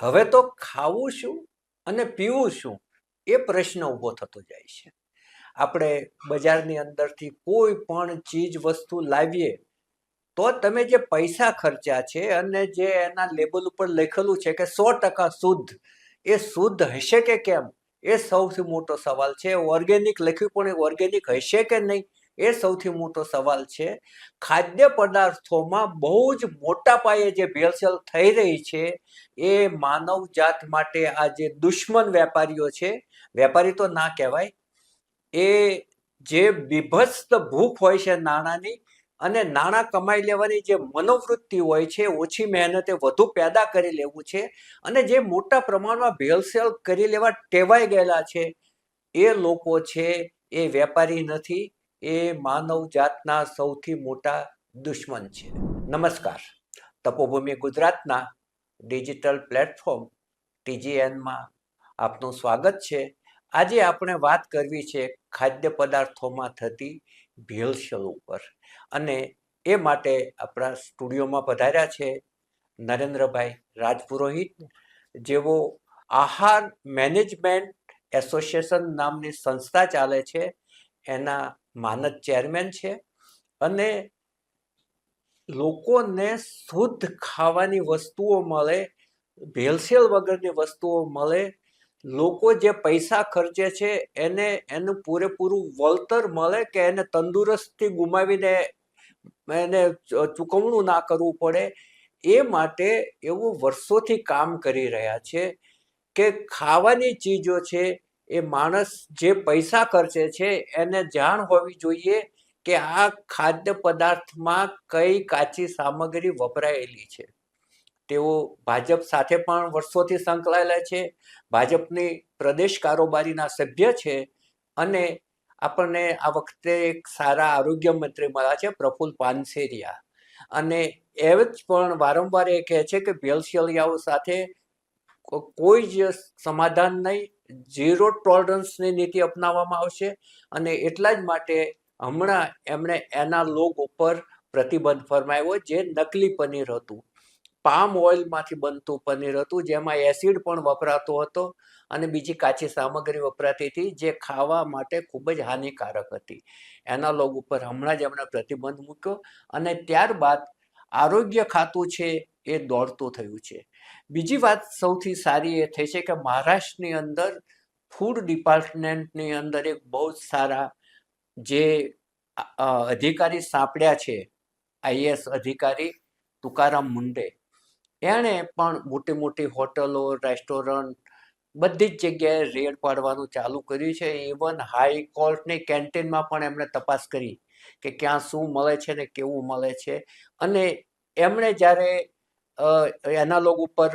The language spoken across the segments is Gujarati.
હવે તો ખાવું શું અને પીવું શું એ પ્રશ્ન ઊભો થતો જાય છે. આપણે બજારની અંદરથી કોઈ પણ ચીજ વસ્તુ લાવીએ તો તમે જે પૈસા ખર્ચ્યા છે અને જે એના લેબલ ઉપર લખેલું છે કે 100% શુદ્ધ, એ શુદ્ધ હશે કે કેમ એ સૌથી મોટો સવાલ છે. ઓર્ગેનિક લખ્યું પણ એ ઓર્ગેનિક હશે કે નહીં એ સૌથી મોટો સવાલ છે. ખાદ્ય પદાર્થોમાં બહુ જ મોટા પાયે જે ભેળસેળ થઈ રહી છે એ માનવ જાત માટે આ જે દુશ્મન વેપારીઓ છે, વેપારી તો ના કહેવાય, એ જે બીભત્સ ભૂખ હોય છે નાણાંની, અને નાણાં કમાઈ લેવાની જે મનોવૃત્તિ હોય છે, ઓછી મહેનતે વધુ પેદા કરી લેવું છે, અને જે મોટા પ્રમાણમાં ભેળસેળ કરી લેવા ટેવાઈ ગયેલા છે, એ લોકો છે એ વેપારી નથી, એ માનવ જાતના સૌથી મોટા દુશ્મન છે. નમસ્કાર, તપોભૂમિ ગુજરાતના ડિજિટલ પ્લેટફોર્મ TGNમાં આપનું સ્વાગત છે. આજે આપણે વાત કરવી છે ખાદ્ય પદાર્થોમાં થતી ભેળસેળ ઉપર, અને એ માટે આપણા સ્ટુડિયોમાં પધાર્યા છે નરેન્દ્રભાઈ રાજપુરોહિત, જેઓ આહાર મેનેજમેન્ટ એસોસિએશન નામની સંસ્થા ચાલે છે, એના માનદ ચેરમેન છે, અને લોકોને શુદ્ધ ખાવાની વસ્તુઓ મળે, ભેળસેળ વગરની વસ્તુઓ મળે, લોકો જે પૈસા ખર્ચે છે એને એનું પૂરેપૂરું વળતર મળે, કે એને તંદુરસ્તી ગુમાવીને એને ચૂકવણું ના કરવું પડે, એ માટે એવું વર્ષોથી કામ કરી રહ્યા છે કે ખાવાની ચીજો છે એ માણસ જે પૈસા ખર્ચે છે એને જાણ હોવી જોઈએ કે આ ખાદ્ય પદાર્થમાં કઈ કાચી સામગ્રી વપરાયેલી છે. તેઓ ભાજપ સાથે પણ વર્ષોથી સંકળાયેલા છે, ભાજપની પ્રદેશ કારોબારીના સભ્ય છે, અને આપણને આ વખતે એક સારા આરોગ્ય મંત્રી મળ્યા છે પ્રફુલ્લ પાનસેરિયા, અને એ જ પણ વારંવાર એ કહે છે કે ભેળસેળિયાઓ સાથે કોઈ જ સમાધાન નહીં, ઝીરો ટોલરન્સની નીતિ અપનાવવામાં આવશે, અને એટલા જ માટે હમણાં એમણે એના લોગ ઉપર પ્રતિબંધ ફરમાવ્યો, જે નકલી પનીર હતું, પામ ઓઇલમાંથી બનતું પનીર હતું, જેમાં એસિડ પણ વપરાતો હતો અને બીજી કાચી સામગ્રી વપરાતી હતી, જે ખાવા માટે ખૂબ જ હાનિકારક હતી. એના લોગ ઉપર હમણાં જ એમણે પ્રતિબંધ મૂક્યો, અને ત્યારબાદ આરોગ્ય ખાતું છે એ દોડતું થયું છે. બીજી વાત સૌથી સારી એ થઈ છે કે મહારાષ્ટ્રની અંદર ફૂડ ડિપાર્ટમેન્ટની અંદર એક બહુ જ સારા જે અધિકારી સાંપડ્યા છે, IAS અધિકારી તુકારામ મુંડે, એણે પણ મોટી મોટી હોટલો, રેસ્ટોરન્ટ, બધી જ જગ્યાએ રેડ પાડવાનું ચાલુ કર્યું છે. ઇવન હાઈકોર્ટની કેન્ટીનમાં પણ એમણે તપાસ કરી કે ક્યાં શું મળે છે ને કેવું મળે છે, અને એમણે જ્યારે એનાલોગ ઉપર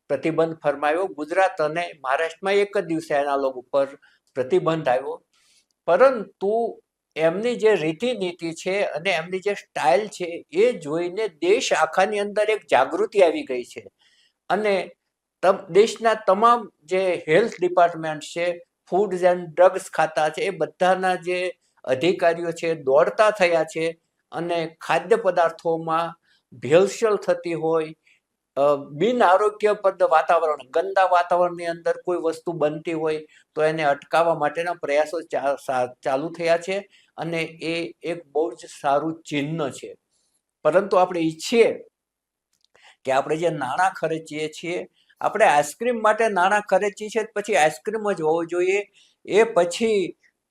પ્રતિબંધ ફરમાવ્યો, ગુજરાત અને મહારાષ્ટ્રમાં એક જ દિવસે એનાલોગ ઉપર પ્રતિબંધ આવ્યો, પરંતુ એમની જે રીતિનીતિ છે અને એમની જે સ્ટાઇલ છે એ જોઈને દેશ આખાની અંદર એક જાગૃતિ આવી ગઈ છે, અને દેશના તમામ જે હેલ્થ ડિપાર્ટમેન્ટ છે, ફૂડ એન્ડ ડ્રગ્સ ખાતા છે, એ બધાના જે અધિકારીઓ છે દોડતા થયા છે, અને ખાદ્ય પદાર્થોમાં ભેળસેળ થતી હોય, બિન આરોગ્યપ્રદ વાતાવરણ, ગંદા વાતાવરણની અંદર કોઈ વસ્તુ બનતી હોય તો એને અટકાવવા માટેના પ્રયાસો ચાલુ થયા છે, અને એ એક બહુ જ સારું ચિહ્ન છે. પરંતુ આપણે ઈચ્છીએ કે આપણે જે નાણાં ખર્ચીએ છીએ, આપણે આઈસ્ક્રીમ માટે નાણાં ખર્ચીએ છીએ, પછી આઈસ્ક્રીમ જ હોવું જોઈએ, એ પછી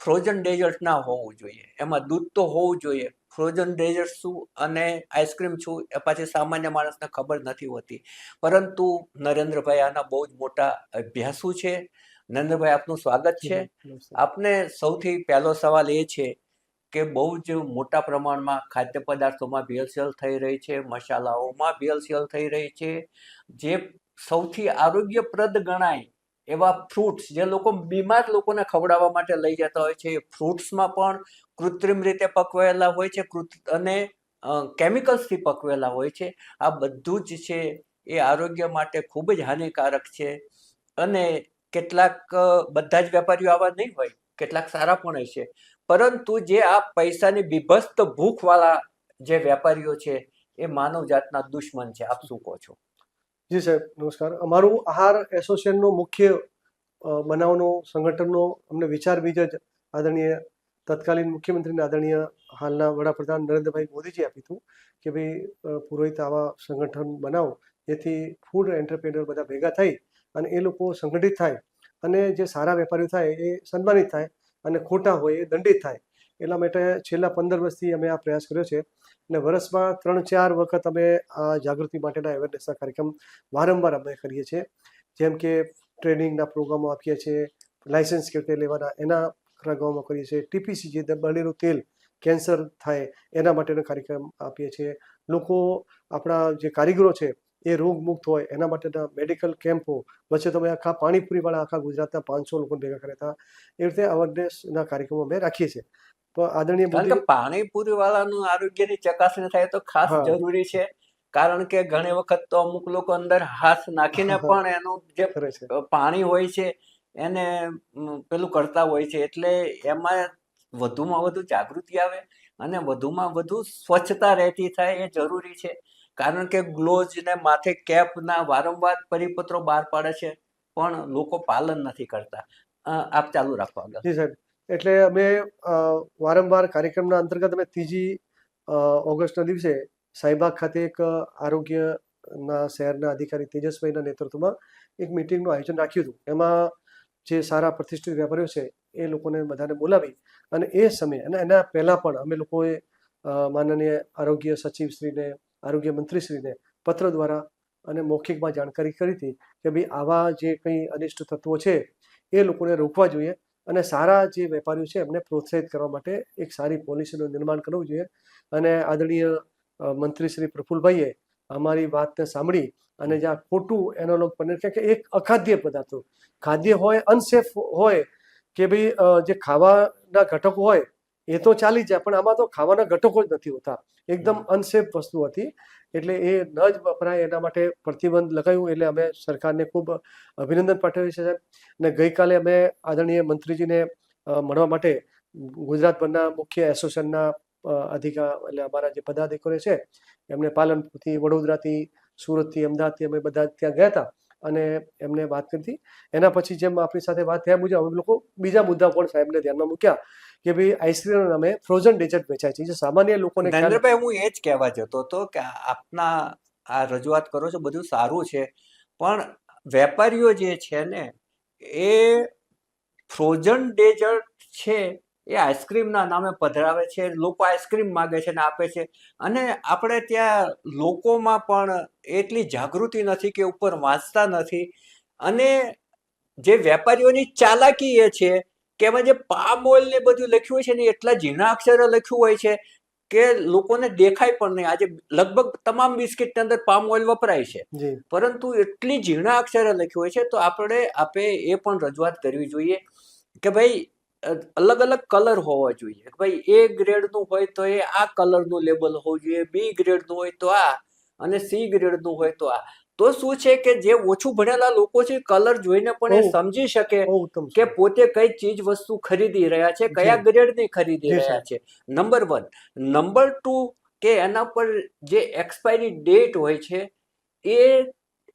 ફ્રોઝન ડેઝર્ટ ના હોવું જોઈએ, એમાં દૂધ તો હોવું જોઈએ. ફ્રોઝન ડેઝર્ટ શું અને આઈસ્ક્રીમ શું એ પાછી સામાન્ય માણસને ખબર નથી હોતી. પરંતુ નરેન્દ્રભાઈ આના બહુ જ મોટા અભ્યાસુ છે. નરેન્દ્રભાઈ, આપનું સ્વાગત છે. આપને સૌથી પહેલો સવાલ એ છે કે બહુ જ મોટા પ્રમાણમાં ખાદ્ય પદાર્થોમાં ભેળસેળ થઈ રહી છે, મસાલાઓમાં ભેળસેળ થઈ રહી છે, જે સૌથી આરોગ્યપ્રદ ગણાય એવા ફ્રૂટ્સ, જે લોકો બીમાર લોકોને ખવડાવવા માટે લઈ જતા હોય છે, એ ફ્રૂટ્સમાં પણ કૃત્રિમ રીતે પકવેલા હોય છે અને કેમિકલ્સથી પકવેલા હોય છે. આ બધું જ છે એ આરોગ્ય માટે ખૂબ જ હાનિકારક છે, અને કેટલાક બધા જ વેપારીઓ આવા નહીં હોય, કેટલાક સારા પણ હશે, પરંતુ જે આ પૈસાની બીભત્સ ભૂખવાળા જે વેપારીઓ છે એ માનવ જાતના દુશ્મન છે. આપ શું કહો છો? જી સાહેબ, નમસ્કાર. અમારું આહાર એસોસિએશનનું મુખ્ય બનાવનો સંગઠનનો અમને વિચાર બીજ જ આદરણીય તત્કાલીન મુખ્યમંત્રીને આદરણીય હાલના વડાપ્રધાન નરેન્દ્રભાઈ મોદીજી આપ્યું હતું કે ભાઈ પુરોહિત આવા સંગઠન બનાવો જેથી ફૂડ એન્ટરપ્રેન્યોર બધા ભેગા થઈ અને એ લોકો સંગઠિત થાય અને જે સારા વેપારીઓ થાય એ સન્માનિત થાય અને ખોટા હોય એ દંડિત થાય. એટલા માટે છેલ્લા 15 વર્ષથી અમે આ પ્રયાસ કર્યો છે અને વર્ષમાં 3-4 વખત અમે આ જાગૃતિ માટેના અવેરનેસના કાર્યક્રમ વારંવાર અમે કરીએ છીએ. જેમ કે ટ્રેનિંગના પ્રોગ્રામો આપીએ છીએ, લાઇસન્સ કેવી રીતે લેવાના એના પ્રોગ્રામો કરીએ છીએ, ટીપીસી જે બળેલું તેલ કેન્સર થાય એના માટેનો કાર્યક્રમ આપીએ છીએ. લોકો આપણા જે કારીગરો છે એ રોગમુક્ત હોય એના માટેના મેડિકલ કેમ્પો વચ્ચે તમે આખા પાણીપુરીવાળા આખા ગુજરાતના 500 લોકોને ભેગા કર્યા હતા. એ રીતે અવેરનેસના કાર્યક્રમો અમે રાખીએ છીએ. તો આદરણીય કારણ કે મોદી પાણીપુરી વાળાનું આરોગ્યની ચકાસણી થાય તો ખાસ હા જરૂરી છે. કારણ કે ઘણી વખત તો અમુક લોકો અંદર હાથ નાખીને પણ એનું જે કરે છે. પાણી હોય છે એને પેલું કરતા હોય છે. એટલે એમાં વધુમાં વધુ જાગૃતિ આવે અને વધુમાં વધુ સ્વચ્છતા રહેતી થાય એ જરૂરી છે. કારણ કે ગ્લોવ્સ ને માથે કેપના વારંવાર પરિપત્રો બહાર પાડે છે પણ લોકો પાલન નથી કરતા. આપ ચાલુ રાખો આગળ. જી સાહેબ, એટલે અમે વારંવાર કાર્યક્રમના અંતર્ગત અમે 3જી ઓગસ્ટના દિવસે સાઈબાગ ખાતે એક આરોગ્યના શહેરના અધિકારી તેજસભાઈના નેતૃત્વમાં એક મિટિંગનું આયોજન રાખ્યું હતું. એમાં જે સારા પ્રતિષ્ઠિત વેપારીઓ છે એ લોકોને બધાને બોલાવી અને એ સમયે અને એના પહેલાં પણ અમે લોકોએ માનનીય આરોગ્ય સચિવશ્રીને, આરોગ્ય મંત્રીશ્રીને પત્ર દ્વારા અને મૌખિકમાં જાણકારી કરી હતી કે ભાઈ આવા જે કંઈ અનિષ્ટ તત્વો છે એ લોકોને રોકવા જોઈએ અને સારા જે વેપારીઓ છે એમને પ્રોત્સાહિત કરવા માટે એક સારી પોલિસીનું નિર્માણ કરવું જોઈએ. અને આદરણીય મંત્રી શ્રી પ્રફુલભાઈએ અમારી વાતને સાંભળી અને જ્યાં ખોટું એનાલોગ પનીર કે એક અખાદ્ય પદાર્થો ખાદ્ય હોય, અનસેફ હોય કે ભાઈ જે ખાવાના ઘટકો હોય એ તો ચાલી જાય પણ આમાં તો ખાવાના ઘટકો જ નથી હોતા, એકદમ અનસેફ વસ્તુ હતી. એટલે એ ન જ વપરાય એના માટે પ્રતિબંધ લગાવ્યું. એટલે અમે સરકારને ખૂબ અભિનંદન પાઠવીએ છીએ સાહેબ. અને ગઈકાલે અમે આદરણીય મંત્રીજીને મળવા માટે ગુજરાતભરના મુખ્ય એસોસિએશનના એટલે અમારા જે પદાધિકારીઓ છે એમને પાલનપુરથી, વડોદરાથી, સુરતથી, અમદાવાદથી અમે બધા ત્યાં ગયા હતા અને એમને વાત કરી હતી. એના પછી જેમ આપણી સાથે વાત થયા મુજબ અમે લોકો બીજા મુદ્દા પણ સાહેબને ધ્યાનમાં મૂક્યા કે ભાઈ આઈસ્ક્રીમના નામે ફ્રોઝન ડેઝર્ટ વેચાય છે જે સામાન્ય લોકોને નરેન્દ્રભાઈ, હું એ જ કહેવા જતો હતો કે આપના આ રજૂઆત કરો છો બધું સારું છે પણ વેપારીઓ જે છે ને એ ફ્રોઝન ડેઝર્ટ છે એ આઈસ્ક્રીમના નામે પધરાવે છે. લોકો આઈસ્ક્રીમ માગે છે ને આપે છે અને આપણે ત્યાં લોકોમાં પણ એટલી જાગૃતિ નથી કે ઉપર વાંચતા નથી. અને જે વેપારીઓની ચાલાકી એ છે કે એમાં જે પામ ઓઇલ ને બધું લખ્યું હોય છે ને એટલા ઝીણા અક્ષરે લખ્યું હોય છે કે લોકોને દેખાય પણ નહીં. આજે લગભગ તમામ બિસ્કિટની અંદર પામ ઓઇલ વપરાય છે પરંતુ એટલી ઝીણા અક્ષરે લખ્યું હોય છે. તો આપે એ પણ રજૂઆત કરવી જોઈએ કે ભાઈ અલગ અલગ કલર હોવા જોઈએ. ભાઈ એ ગ્રેડનું હોય તો એ આ કલરનું લેબલ હોવું જોઈએ, બી ગ્રેડનું હોય તો આ, અને સી ગ્રેડનું હોય તો આ. તો શું છે કે જે ઓછું ભણેલા લોકો છે કલર જોઈને પણ એ સમજી શકે કે પોતે કઈ ચીજ વસ્તુ ખરીદી રહ્યા છે, કયા ગ્રેડની ખરીદી રહ્યા છે. નંબર 1. નંબર 2 કે એના પર જે એક્સપાયરી ડેટ હોય છે એ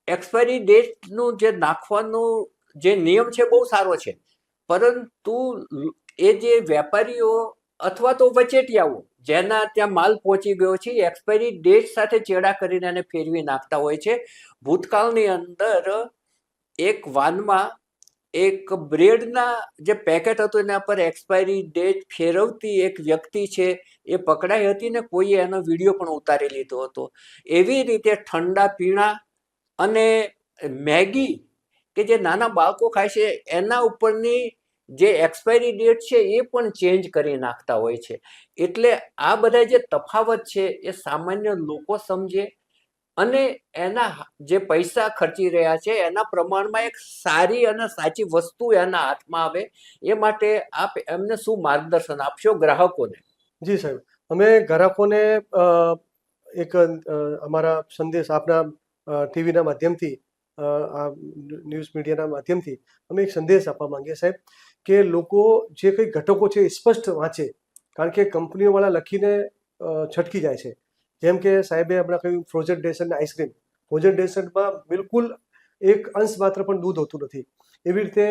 એક્સપાયરી ડેટનું જે નાખવાનું જે નિયમ છે બહુ સારો છે પરંતુ એ જે વેપારીઓ અથવા તો વચેટિયાઓ જેના ત્યાં માલ પહોંચી ગયો છે એક્સપાયરી ડેટ સાથે ચેડા કરીને એને ફેરવી નાખતા હોય છે. ભૂતકાળની અંદર એક વાનમાં એક બ્રેડના જે પેકેટ હતું એના પર એક્સપાયરી ડેટ ફેરવતી એક વ્યક્તિ છે એ પકડાઈ હતી ને કોઈએ એનો વિડીયો પણ ઉતારી લીધો હતો. એવી રીતે ઠંડા પીણા અને મેગી કે જે નાના બાળકો ખાય છે એના ઉપરની જે એક્સપાયરી ડેટ છે એ પણ ચેન્જ કરી નાખતા હોય છે. એટલે આ બધા જે તફાવત છે એ સામાન્ય લોકો સમજે અને એના જે પૈસા ખર્ચી રહ્યા છે એના પ્રમાણમાં એક સારી અને સાચી વસ્તુ એના હાથમાં આવે એ માટે આપ એમને શું માર્ગદર્શન આપશો ગ્રાહકોને? જી સાહેબ, અમે ગ્રાહકોને એક અમારા સંદેશ આપના ટીવીના માધ્યમથી, આ ન્યૂઝ મીડિયાના માધ્યમથી અમે એક સંદેશ આપવા માંગીએ સાહેબ કે લોકો જે કંઈ ઘટકો છે એ સ્પષ્ટ વાંચે. કારણ કે કંપનીઓવાળા લખીને છટકી જાય છે. જેમ કે સાહેબે હમણાં કહ્યું ફ્રોઝન ડેઝર્ટ આઈસ્ક્રીમ, ભોજન ડેસર્ટમાં બિલકુલ એક અંશ માત્ર પણ દૂધ હોતું નથી. એવી રીતે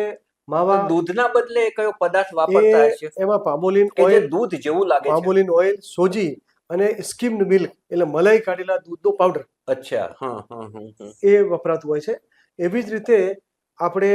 માવા દૂધના બદલે કયો પદાર્થ એ વાપરતા હશે એમાં પામોલિન કે જે ઓઇલ, દૂધ જેવું લાગે છે? પામોલિન ઓઇલ, સોજી અને સ્કીમ્ડ મિલ્ક એટલે મલાઈ કાઢેલા દૂધનો પાવડર અચ્છા, હા હા હા. એ વપરાતું હોય છે. એવી જ રીતે આપણે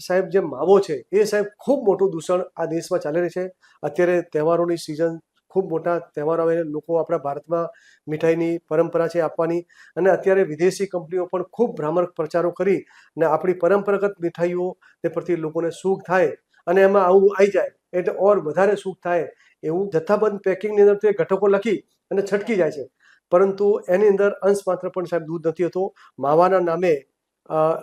સાહેબ જે માવો છે એ સાહેબ ખૂબ મોટું દૂષણ આ દેશમાં ચાલી રહી છે. અત્યારે તહેવારોની સિઝન, ખૂબ મોટા તહેવારો આવે છે. લોકો આપણા ભારતમાં મીઠાઈની પરંપરા છે આપવાની, અને અત્યારે વિદેશી કંપનીઓ પણ ખૂબ ભ્રામક પ્રચારો કરી અને આપણી પરંપરાગત મીઠાઈઓ તે પરથી લોકોને સુખ થાય અને એમાં આવું આવી જાય એટલે ઓર વધારે સુખ થાય એવું જથ્થાબંધ પેકિંગની અંદર તે ઘટકો લખી અને છટકી જાય છે. પરંતુ એની અંદર અંશ માત્ર પણ સાહેબ દૂધ નથી હોતો. માવાના નામે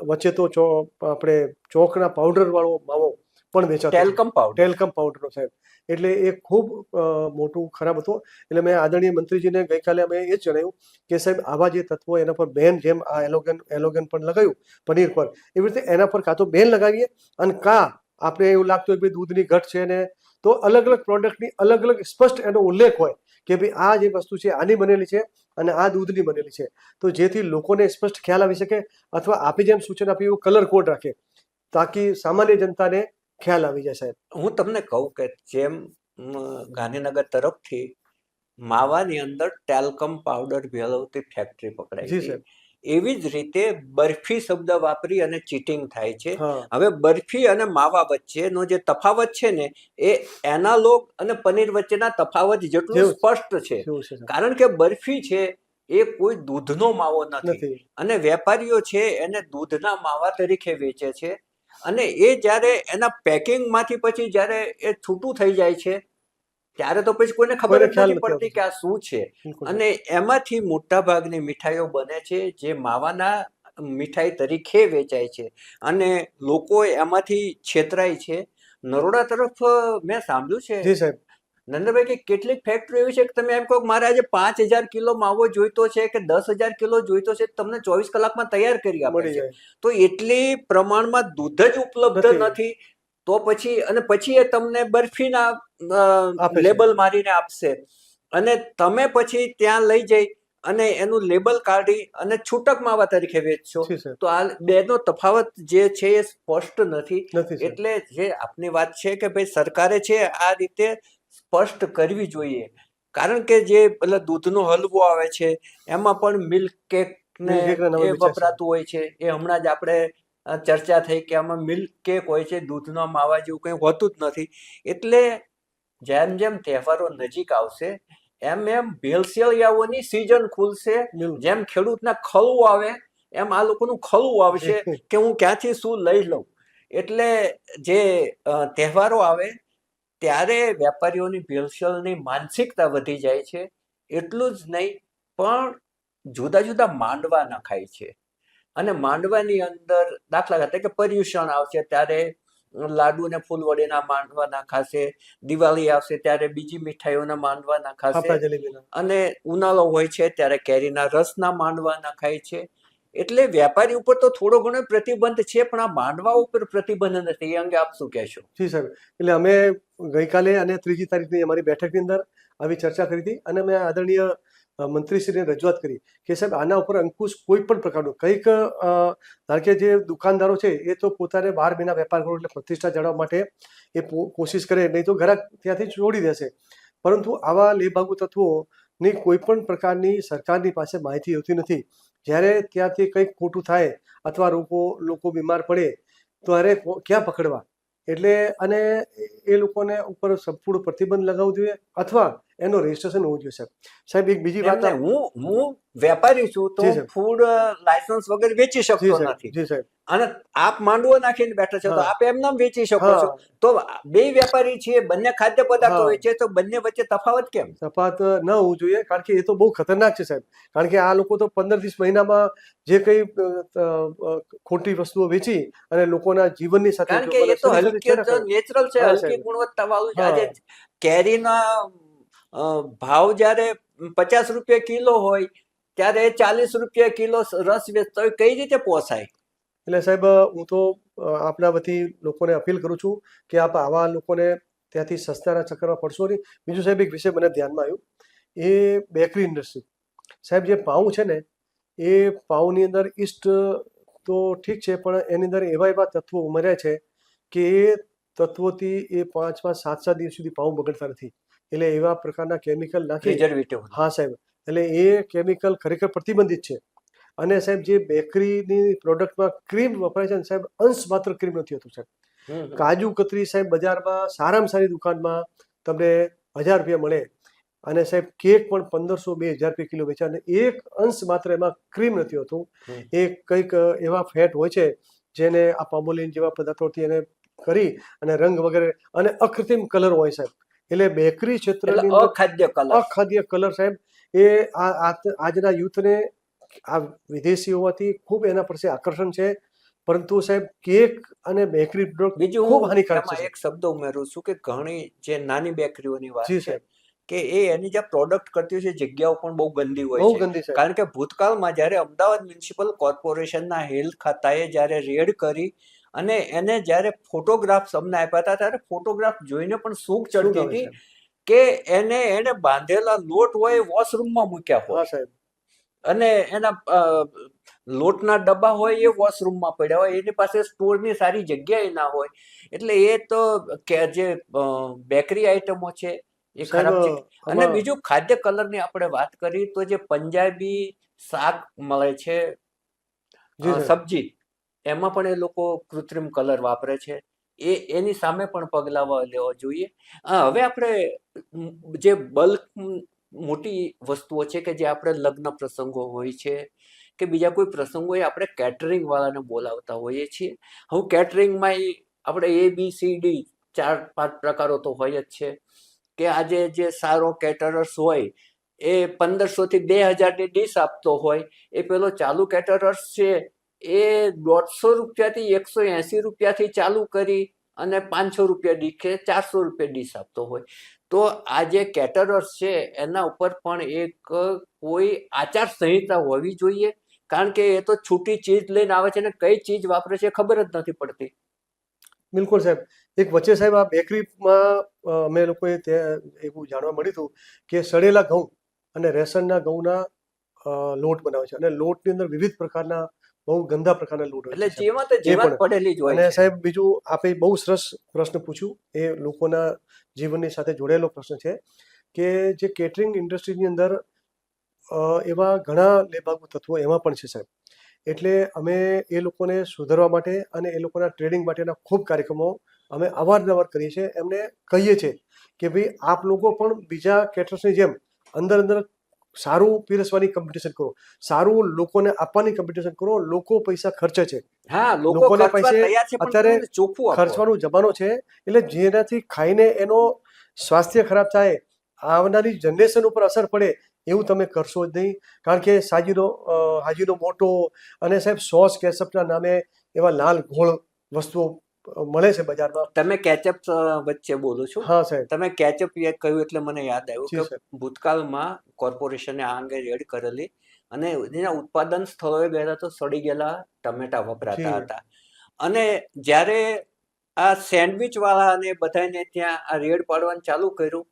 વચ્ચે તો આપણે ચોકના પાવડર વાળો માવો પણ વેચાતો છે, ટેલ્કમ પાવડર. ટેલ્કમ પાવડરનો સાહેબ. એટલે એ ખૂબ મોટું ખરાબ હતું. એટલે મેં આદરણીય મંત્રીજીને ગઈકાલે અમે એ જ જણાવ્યું કે સાહેબ આવા જે તત્વો એના પર બેન, જેમ આ એલોગન પણ લગાવ્યું પનીર પર, એવી રીતે એના પર કાં તો બેન લગાવીએ અને આપણે એવું લાગતું હોય કે દૂધની ઘટ છે ને તો અલગ અલગ પ્રોડક્ટની અલગ અલગ સ્પષ્ટ એનો ઉલ્લેખ હોય કે ભાઈ આ જે વસ્તુ છે આની બનેલી છે અને આ દૂધની બનેલી છે, તો જેથી લોકોને સ્પષ્ટ ખ્યાલ આવી શકે, અથવા આપી જેમ સૂચન આપ્યું એવું કલર કોડ રાખે તાકી સામાન્ય જનતાને ખ્યાલ આવી જાય સાહેબ. હું તમને કહું કે જેમ ગાંધીનગર તરફથી માવાની અંદર ટેલ્કમ પાવડર ભેળવતી ફેક્ટરી પકડાઈ જી ગઈ, સાહેબ. એવી જ રીતે બરફી શબ્દ વાપરી અને ચીટિંગ થાય છે. હા, હવે બરફી અને માવા વચ્ચેનો જે તફાવત છે ને એ એનાલોગ અને પનીર વચ્ચેના તફાવત જેટલું જેવું સ્પષ્ટ છે. જેવું છે સાહેબ. કારણ કે બરફી છે એ કોઈ દૂધનો માવો નથી નથી. અને વેપારીઓ છે એને દૂધના માવા તરીકે વેચે છે, અને એ જ્યારે એના પેકિંગમાંથી પછી જ્યારે એ છૂટું થઈ જાય છે ત્યારે તો પછી કોઈને ખબર કોઈને જ ખ્યાલ નથી નથી પડતી આવતો કે આ શું છે. બિલકુલ અને એમાંથી મોટા ભાગની મીઠાઈઓ બને છે જે માવાના મીઠાઈ તરીકે વેચાય છે અને લોકો એમાંથી છેતરાય છે. નરોડા તરફ મેં સાંભળ્યું છે જી સાહેબ. નંદનભાઈ કે કેટલીક ફેક્ટરી એવી છે કે તમે એમ કહો કે મારે આજે 5,000 કિલો માવો જોઈતો છે કે 10,000 કિલો જોઈતો છે, તમને 24 કલાકમાં તૈયાર કરી આપે મળી છે. જાય. તો એટલી પ્રમાણમાં દૂધ જ ઉપલબ્ધ નથી તો પછી એ તમને બરફીના આપે છે. લેબલ મારીને આપશે અને તમે પછી ત્યાં લઈ જઈ અને એનું લેબલ કાઢી અને છૂટક માવા તરીકે વેચશો. જી સાહેબ. તો આ બેનો તફાવત જે છે એ સ્પષ્ટ નથી. નથી સાહેબ. એટલે જે આપની વાત છે કે ભાઈ સરકારે છે આ રીતે સ્પષ્ટ કરવી જોઈએ. કારણ કે જે પેલા દૂધનો હલવો આવે છે એમાં પણ મિલ્ક કેક ને મિલ્ક કેકના નામે એ વેચાય છે. વપરાતું હોય છે. એ હમણાં જ આપણે ચર્ચા થઈ કે આમાં મિલ્ક કેક હોય છે, દૂધના માવા જેવું કંઈ હોતું જ નથી. એટલે જેમ જેમ તહેવારો નજીક આવશે એમ એમ ભેળસેળિયાઓની સિઝન ખુલશે. બિલકુલ. જેમ ખેડૂતના ખળું આવે એમ આ લોકોનું ખળું આવશે જી. કે હું ક્યાંથી શું લઈ લઉં. એટલે જે તહેવારો આવે ત્યારે વેપારીઓની ભેળસેળની માનસિકતા વધી જાય છે. એટલું જ નહીં પણ જુદા જુદા માંડવા નખાય છે અને માંડવાની અંદર દાખલા તરીકે પર્યુષણ આવશે ત્યારે લાડુ ને ફૂલવડીના માંડવા નાખાશે, દિવાળી આવશે ત્યારે બીજી મીઠાઈઓના માંડવા નાખાશે, ફાફડા જલેબીના. અને ઉનાળો હોય છે ત્યારે કેરીના રસના માંડવા નખાય છે. એટલે વેપારી ઉપર તો થોડો ઘણો પ્રતિબંધ છે પણ આ માંડવા ઉપર પ્રતિબંધ નથી. એ અંગે આપ શું કહેશો? જી સાહેબ. એટલે અમે ગઈકાલે અને 3જી તારીખની અમારી બેઠકની અંદર આવી ચર્ચા કરી હતી અને મેં આદરણીય મંત્રીશ્રીને રજૂઆત કરી કે સાહેબ આના ઉપર અંકુશ કોઈ પણ પ્રકારનું કંઈક, કારણ કે જે દુકાનદારો છે એ તો પોતાને 12 મહિના વેપાર કરો એટલે પ્રતિષ્ઠા જાળવવા માટે એ કોશિશ કરે, નહીં તો ગ્રાહક ત્યાંથી છોડી દેશે. પરંતુ આવા લેભાગુ તત્વોની કોઈ પણ પ્રકારની સરકારની પાસે માહિતી હોતી નથી. જ્યારે ત્યાંથી કંઈક ખોટું થાય અથવા લોકો બીમાર પડે ત્યારે ક્યાં પકડવા. એટલે અને એ લોકોને ઉપર સંપૂર્ણ પ્રતિબંધ લગાવવો જોઈએ અથવા એનો રજિસ્ટ્રેશન હોવું જોઈએ સાહેબ. સાહેબ એક બીજી વાત એમને હું વેપારી છું તો જી સાહેબ. ફૂડ લાયસન્સ વગર વેચી જી શકતો સાહેબ. નથી જી સાહેબ. અને આપ માંડવો નાખીને બેઠા છો તો હા. આપ એમનામ વેચી શકો છો. હા. તો બે વેપારી છીએ, બંને ખાદ્ય પદાર્થો હા. વેચે તો બંને વચ્ચે તફાવત કેમ? તફાવત ન હોવું જોઈએ કારણ કે એ તો બહુ ખતરનાક છે સાહેબ. કારણ કે આ લોકો તો 15-20 મહિનામાં જે કંઈ ખોટી વસ્તુઓ વેચી અને લોકોના જીવનની સાથે કારણ કે એ તો હલકી નેચરલ છે, હા હલકી સાહેબ. ગુણવત્તા વાળું છે. હા. આજે કેરીના ભાવ જ્યારે 50 રૂપિયા કિલો હોય ત્યારે 40 રૂપિયા કિલો રસ વેચતો હોય, કઈ રીતે પોસાય? એટલે સાહેબ હું તો આપના વતી લોકોને અપીલ કરું છું કે આપ આવા લોકોને ત્યાંથી સસ્તાના ચક્કરમાં પડશો નહીં. બીજું સાહેબ એક વિષય મને ધ્યાનમાં આવ્યું, એ બેકરી ઇન્ડસ્ટ્રી. સાહેબ જે પાઉં છે ને એ પાઉની અંદર ઈસ્ટ તો ઠીક છે, પણ એની અંદર એવા તત્વો ઉમેર્યા છે કે એ તત્વોથી એ 5 7 દિવસ સુધી પાઉં બગડતા નથી. એટલે એવા પ્રકારના કેમિકલ નાખી. પ્રિઝર્વેટિવ. હા સાહેબ, એટલે એ કેમિકલ ખરેખર પ્રતિબંધિત છે. અને સાહેબ જે બેકરીની પ્રોડક્ટમાં ક્રીમ વપરાય છે ને સાહેબ, અંશ માત્ર ક્રીમ નથી હોતું સાહેબ. કાજુ કતરી સાહેબ બજારમાં સારામાં સારી દુકાનમાં તમને 1000 રૂપિયા મળે, અને સાહેબ કેક પણ 1500 2000 રૂપિયા કિલો વેચાય, અને એક અંશ માત્ર એમાં ક્રીમ નથી હોતું. એ કંઈક એવા ફેટ હોય છે જેને આ પામોલિન જેવા પદાર્થોથી એને કરી અને રંગ વગેરે, અને અકૃત્રિમ કલર હોય સાહેબ. એટલે બેકરી ક્ષેત્રની અંદર અખાદ્ય કલર. અખાદ્ય કલર સાહેબ, એ આજના યુથને આ વિદેશી હોવાથી ખૂબ એના પર આકર્ષણ છે, પરંતુ સાહેબ કેક અને બેકરી પ્રોડક્ટ બીજું ખૂબ હું હાનિકારક છે એમાં એક શબ્દ ઉમેરું છું કે ઘણી જે નાની બેકરીઓની વાત જી છે સાહેબ. કે એ એની જે પ્રોડક્ટ કરતી હોય છે જગ્યાઓ પણ બહુ ગંદી હોય બહુ છે. ગંદી સાહેબ. કારણ કે ભૂતકાળમાં જ્યારે અમદાવાદ મ્યુનિસિપલ કોર્પોરેશનના હેલ્થ ખાતાએ જ્યારે રેડ કરી અને એને જ્યારે ફોટોગ્રાફ્સ અમને આપ્યા હતા, ત્યારે ફોટોગ્રાફ જોઈને પણ સૂગ શું ચડતી કહે હતી સાહેબ? કે એને બાંધેલા લોટ હોય એ વોશરૂમમાં મૂક્યા હા હોય, સાહેબ. અને એના લોટના ડબ્બા હોય એ વોશરૂમમાં પડ્યા હોય, એની પાસે સ્ટોરની સારી જગ્યાએ ના હોય. એટલે એ તો કે જે બેકરી આઈટમો છે એ સાહેબ ખરાબ છે. અને આમાં બીજું ખાદ્ય કલરની આપણે વાત કરી તો જે પંજાબી શાક મળે છે, જી સાહેબ. સબ્જી, એમાં પણ એ લોકો કૃત્રિમ કલર વાપરે છે. એની સામે પણ પગલાં લેવા જોઈએ. હવે આપણે જે બલ્ક મોટી વસ્તુઓ છે કે જે આપણે લગ્ન પ્રસંગો હોય છે કે બીજા કોઈ પ્રસંગ હોય, આપણે કેટરિંગ વાળાને બોલાવતા હોઈએ છીએ. હું કેટરિંગમાં આપણે ABCD 4 5 પ્રકારો તો હોય જ છે કે આજે જે સારો કેટરર્સ હોય એ 1500 થી 2000 ની ડીશ આપતો હોય, એ પેલો ચાલુ કેટરર્સ છે એ 150 રૂપિયાથી 180 રૂપિયાથી ચાલુ કરી અને 500 રૂપિયા ડીશ કે 400 રૂપિયા ડીશ આપતો હોય. તો આ જે કેટરર્સ છે એના ઉપર પણ એક કોઈ આચાર સંહિતા હોવી જોઈએ, કારણ કે એ તો છૂટી ચીજ લઈને આવે છે ને કઈ ચીજ વાપરે છે ખબર જ નથી પડતી. બિલકુલ સાહેબ. એક વચ્ચે સાહેબ આ બેકરીમાં અમે લોકોએ એવું જાણવા મળ્યું હતું કે સડેલા ઘઉં અને રેશનના ઘઉંના લોટ બનાવે છે, અને લોટની અંદર વિવિધ પ્રકારના બહુ ગંદા પ્રકારના લોટ હોય એટલે છે સાહેબ. જીવંત જીવંત પડેલી જ હોય અને છે. સાહેબ બીજું આપે બહુ સરસ પ્રશ્ન પૂછ્યું, એ લોકોના જીવનની સાથે જોડાયેલો પ્રશ્ન છે કે જે કેટરિંગ ઇન્ડસ્ટ્રીની અંદર એવા ઘણા લેભાગુ તત્વો એમાં પણ છે સાહેબ. એટલે અમે એ લોકોને સુધારવા માટે અને એ લોકોના ટ્રેનિંગ માટેના ખૂબ કાર્યક્રમો અમે અવારનવાર કરીએ છીએ. એમને કહીએ છીએ કે ભાઈ આપ લોકો પણ બીજા કેટરર્સની જેમ અંદર સારું પીરસવાની કોમ્પિટિશન કરો, સારું લોકોને આપવાની કોમ્પિટિશન કરો. લોકો પૈસા ખર્ચે છે, હા, લોકો લોકોને ખર્ચવા પૈસે તૈયાર છે, પણ અત્યારે તમે ચોખ્ખું આપો. ખર્ચવાનો જમાનો છે. એટલે જેનાથી ખાઈને એનો સ્વાસ્થ્ય ખરાબ થાય, આવનારી જનરેશન ઉપર અસર પડે એવું તમે કરશો જ નહીં. કારણ કે હાજીનો મોટો અને સાહેબ સોસ કેચઅપના નામે એવા લાલ ઘોળ વસ્તુઓ મળે છે બજારમાં. તમે કેચઅપ વચ્ચે બોલો છો. હા સાહેબ. તમે કેચઅપ કહ્યું એટલે મને યાદ આવ્યું જી કે સાહેબ. ભૂતકાળમાં કોર્પોરેશને આ અંગે રેડ કરેલી અને એના ઉત્પાદન સ્થળોએ ગયા તો સડી ગયેલા ટમેટા વપરાતા જી. હતા. અને જ્યારે આ સેન્ડવિચ વાળા અને બધાને ત્યાં આ રેડ પાડવાનું ચાલુ કર્યું,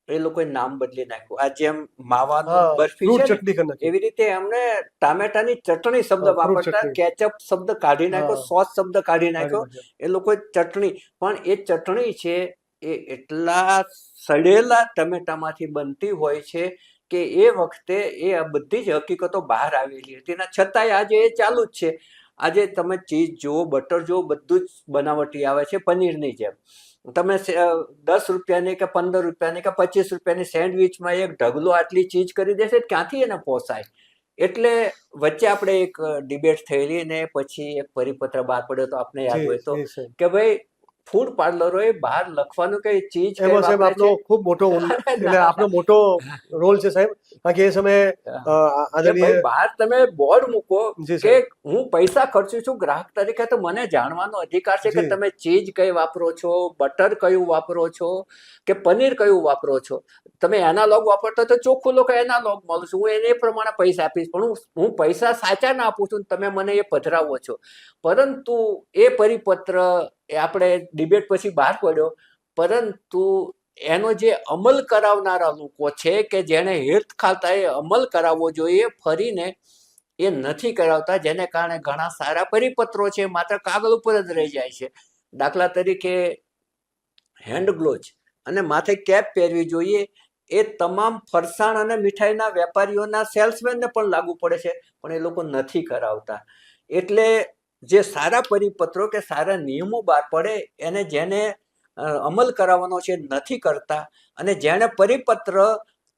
એ લોકોએ નામ બદલી નાખ્યું. આ જેમ માવાનું હા, બરફી ફ્રૂટ છે ને ચટણી કરી નાખી. એવી રીતે એમને ટામેટાની ચટણી શબ્દ હા, ફ્રૂટ વાપરતા ચટણી. કેચઅપ શબ્દ કાઢી નાખ્યો, હા, સોસ શબ્દ કાઢી કાઢી નાખ્યો. નાખ્યો. એ લોકો ચટણી, પણ એ ચટણી છે એ એટલા સડેલા ટમેટામાંથી બનતી હોય છે કે એ વખતે એ આ બધી જ હકીકતો બહાર આવેલી હતી. એના છતાંય આજે એ ચાલુ જ છે. આજે તમે ચીઝ જુઓ, બટર જુઓ, બધું જ બનાવટી આવે છે પનીરની જેમ. તમે 10 રૂપિયાની કે 15 રૂપિયાની કે 25 રૂપિયાની સેન્ડવિચમાં એક ઢગલો આટલી ચીજ કરી દેશે, ક્યાંથી એને પોસાય? એટલે વચ્ચે આપણે એક ડિબેટ થયેલી ને પછી એક પરિપત્ર બહાર પડ્યો તો આપને યાદ હોય તો સાહેબ. કે ભાઈ ફૂડ પાર્લરોએ બહાર લખવાનું કે ચીજ કઈ એમાં સાહેબ વાપરે આપનો છે. ખૂબ મોટો એટલે આપનો મોટો રોલ છે સાહેબ. કારણ કે એ સમયે કે આદરણીય ભાઈ બહાર તમે બોર્ડ મૂકો જી કે સાહેબ. હું પૈસા ખર્ચું છું ગ્રાહક તરીકે, તો મને જાણવાનો અધિકાર છે કે જી. તમે ચીજ કઈ વાપરો છો, બટર કયું વાપરો છો કે પનીર કયું વાપરો છો. તમે એનાલોગ વાપરતા તો ચોખ્ખું લોકો એનાલોગ મળું છું, હું એને પ્રમાણે પૈસા આપીશ. પણ હું પૈસા સાચા ના આપું છું, તમે મને એ પધરાવો છો. પરંતુ એ પરિપત્ર એ આપણે ડિબેટ પછી બહાર પડ્યો, પરંતુ એનો જે અમલ કરાવનારા લોકો છે કે જેને હેલ્થ ખાતાએ અમલ કરાવવો જોઈએ, ફરીને એ નથી કરાવતા, જેને કારણે ઘણા સારા પરિપત્રો છે માત્ર કાગળ ઉપર જ રહી જાય છે. દાખલા તરીકે હેન્ડ ગ્લોવ્સ અને માથે કેપ પહેરવી જોઈએ, એ તમામ ફરસાણ અને મીઠાઈના વેપારીઓના સેલ્સમેનને પણ લાગુ પડે છે, પણ એ લોકો નથી કરાવતા. એટલે જે સારા પરિપત્રો કે સારા નિયમો બહાર પડે એને જેને અમલ કરાવવાનો છે નથી કરતા, અને જેણે પરિપત્ર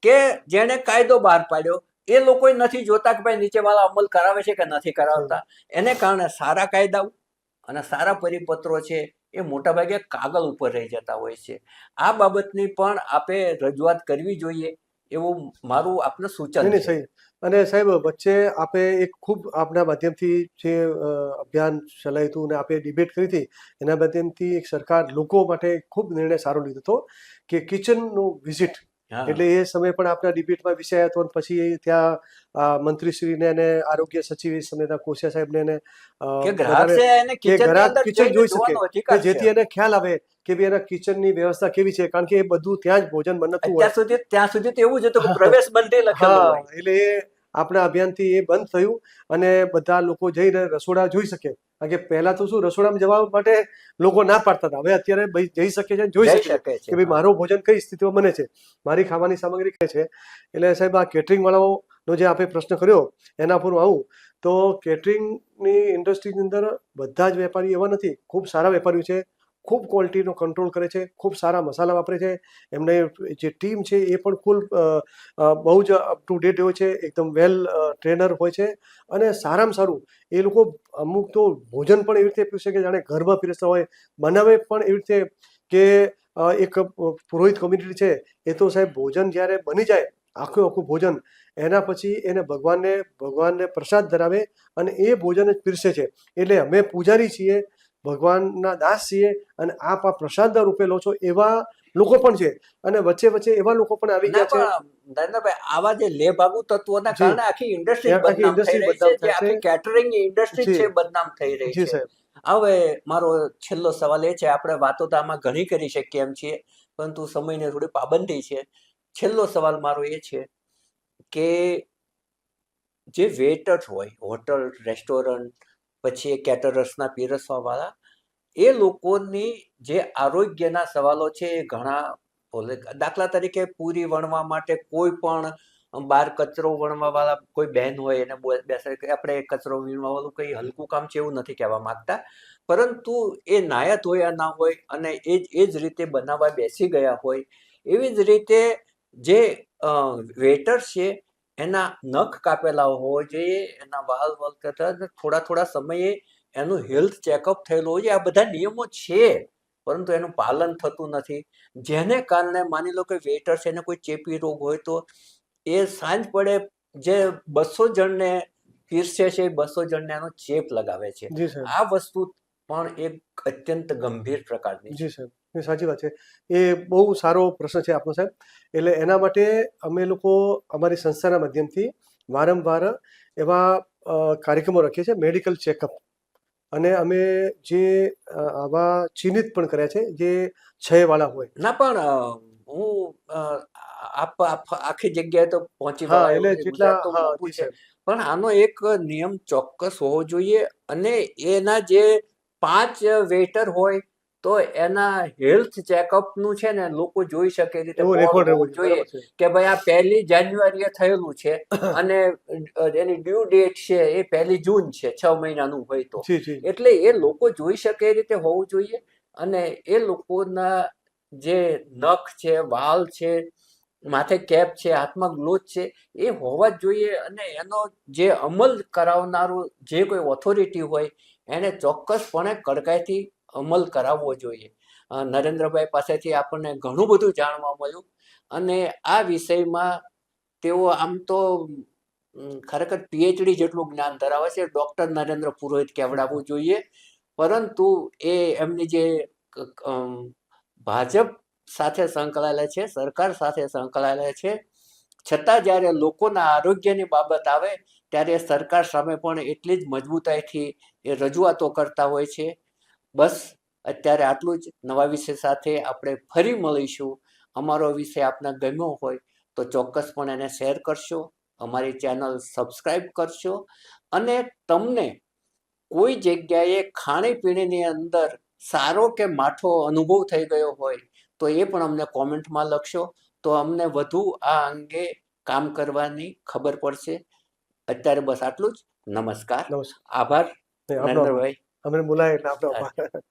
કે જેણે કાયદો બહાર પાડ્યો એ લોકો નથી જોતા કે ભાઈ નીચેવાળા અમલ કરાવે છે કે નથી કરાવતા. એને કારણે સારા કાયદાઓ અને સારા પરિપત્રો છે એ મોટાભાગે કાગળ ઉપર રહી જતા હોય છે. આ બાબતની પણ આપે રજૂઆત કરવી જોઈએ એવું મારું આપને સૂચન છે. સહી. અને સાહેબ વચ્ચે આપે એક ખૂબ આપના માધ્યમથી જે અભિયાન ચલાવ્યું હતું અને આપે ડિબેટ કરી હતી, એના માધ્યમથી એક સરકાર લોકો માટે ખૂબ નિર્ણય સારો લીધો હતો કે કિચનનું વિઝિટ. એટલે એ સમયે પણ આપણા ડિબેટમાં વિષય હતો, અને પછી ત્યાં મંત્રીશ્રીને અને આરોગ્ય સચિવ સમયના કોશિયા સાહેબને કે ગ્રાહક કિચન જોઈ શકે, કે જેથી એને ખ્યાલ આવે કે ભાઈ એના કિચનની વ્યવસ્થા કેવી છે, કારણ કે એ બધું ત્યાં જ ભોજન બનતું હોય. ત્યાં સુધી તો એવું જ હતું કે પ્રવેશ બંધી લખેલું હોય. એટલે એ આપણા અભિયાનથી એ બંધ થયું અને બધા લોકો જઈને રસોડા જોઈ શકે. કારણ કે પહેલા તો શું, રસોડામાં જવા માટે લોકો ના પાડતા હતા, હવે અત્યારે જઈ શકે છે, જોઈ શકે છે કે ભાઈ મારું ભોજન કઈ સ્થિતિમાં બને છે, મારી ખાવાની સામગ્રી કઈ છે. એટલે સાહેબ આ કેટરિંગ વાળાઓનો જે આપણે પ્રશ્ન કર્યો એના પર આવું તો કેટરિંગની ઇન્ડસ્ટ્રીની અંદર બધા જ વેપારીઓ એવા નથી, ખૂબ સારા વેપારીઓ છે, ખૂબ ક્વોલિટીનો કંટ્રોલ કરે છે, ખૂબ સારા મસાલા વાપરે છે, એમને જે ટીમ છે એ પણ ફૂલ બહુ જ અપ ટુ ડેટ હોય છે, એકદમ વેલ ટ્રેનર હોય છે. અને સારામાં સારું એ લોકો અમુક તો ભોજન પણ એવી રીતે પીરસે કે જાણે ઘરમાં પીરસતા હોય, બનાવે પણ એવી રીતે કે એક પુરોહિત કોમ્યુનિટી છે એ તો સાહેબ ભોજન જ્યારે બની જાય આખું ભોજન, એના પછી એને ભગવાનને પ્રસાદ ધરાવે અને એ ભોજન જ પીરસે છે. એટલે અમે પૂજારી છીએ, ભગવાનના દાસ છીએ, અને આપ આ પ્રસાદના રૂપે લો છો એવા લોકો પણ છે. અને વચ્ચે એવા લોકો પણ આવી ગયા છે. નરેન્દ્રભાઈ, આવા જે લેભાગુ તત્વોના કારણે આખી ઇન્ડસ્ટ્રી બદનામ થઈ રહી છે, જે આખી કેટરિંગ ઇન્ડસ્ટ્રી છે બદનામ થઈ રહી છે. હવે મારો છેલ્લો સવાલ એ છે, આપણે વાતો તો આમાં ઘણી કરી શકીએ એમ છીએ, પરંતુ સમયની થોડી પાબંદી છે. છેલ્લો સવાલ મારો એ છે કે જે વેટર્સ હોય, હોટલ, રેસ્ટોરન્ટ, પછી કેટરર્સના પીરસવા વાળા, એ લોકોની જે આરોગ્યના સવાલો છે એ ઘણા બોલે. દાખલા તરીકે પૂરી વણવા માટે કોઈ પણ બહાર કચરો વણવા વાળા કોઈ બહેન હોય એને બેસે કે આપણે કચરો વીણવા વાળું કઈ હલકું કામ છે એવું નથી કહેવા માંગતા, પરંતુ એ નાયા ધોયા ના હોય અને એ જ રીતે બનાવવા બેસી ગયા હોય. એવી જ રીતે જે વેટર છે એના નખ કાપેલા હોવો જોઈએ, એના વાળ વલકતા થોડા સમયે એનું હેલ્થ ચેકઅપ થયેલું હોય છે. આ બધા નિયમો છે, પરંતુ એનું પાલન થતું નથી, જેને કારણે માની લો કે વેટર છે એને કોઈ ચેપી રોગ હોય તો એ સાંજ પડે જે 200 જણને પીરસે છે, 200 જણને એનો ચેપ લગાવે છે. આ વસ્તુ પણ એક અત્યંત ગંભીર પ્રકારની છે. જી સાહેબ, સાચી વાત છે. એ બહુ સારો પ્રશ્ન છે આપનો સાહેબ. એટલે એના માટે અમે લોકો અમારી સંસ્થાના માધ્યમથી વારંવાર એવા કાર્યક્રમો રાખીએ છીએ, મેડિકલ ચેકઅપ. અને અમે જે આવા ચિહ્નિત પણ કર્યા છે જે છયવાળા હોય. ના, પણ હું આખી જગ્યાએ તો પહોંચી વળાય, ગુજરાત તો મોટું છે, પણ આનો એક નિયમ ચોક્કસ હોવો જોઈએ. અને એના જે 5 વેટર હોય તો એના હેલ્થ ચેકઅપ નું છે ને લોકો જોઈ શકે રીતે બોર્ડ હોવું જોઈએ કે ભાઈ આ 1 જાન્યુઆરીએ થયેલું છે અને એની ડ્યુ ડેટ છે એ 1 જૂન છે, 6 મહિનાનું હોય તો. એટલે એ લોકો જોઈ શકે એ રીતે હોવું જોઈએ. અને એ લોકોના જે નખ છે, વાલ છે, માથે કેપ છે, હાથમાં ગ્લોવ્સ છે, એ હોવા જ જોઈએ. અને એનો જે અમલ કરાવનારું જે કોઈ ઓથોરિટી હોય એને ચોક્કસપણે કડકાઈથી અમલ કરાવવો જોઈએ. નરેન્દ્રભાઈ પાસેથી આપણને ઘણું બધું જાણવા મળ્યું, અને આ વિષયમાં તેઓ આમ તો ખરેખર PhD જેટલું જ્ઞાન ધરાવે છે. ડોક્ટર નરેન્દ્ર પુરોહિત કહેવડાવવું જોઈએ, પરંતુ એ એમની જે ભાજપ સાથે સંકળાયેલા છે, સરકાર સાથે સંકળાયેલા છે, છતાં જ્યારે લોકોના આરોગ્યની બાબત આવે ત્યારે સરકાર સામે પણ એટલી જ મજબૂતાઈથી એ રજૂઆતો કરતા હોય છે. બસ અત્યારે આટલું જ. નવા વિષય સાથે આપણે ફરી મળીશું. અમારો વિષય આપને ગમ્યો હોય તો ચોક્કસપણે એને શેર કરશો. અમારી ચેનલ સબસ્ક્રાઈબ કરશો અને તમને કોઈ જગ્યાએ ખાણીપીણીની અંદર સારો કે માઠો અનુભવ થઈ ગયો હોય તો એ પણ અમને કોમેન્ટમાં લખશો તો અમને વધુ આ અંગે કામ કરવાની ખબર પડશે. અત્યારે બસ આટલું જ. નમસ્કાર. નમસ્કાર. આભાર આપણો આભાર. નરેન્દ્રભાઈ. અમને બોલાય એટલે આપણો હા. આભાર.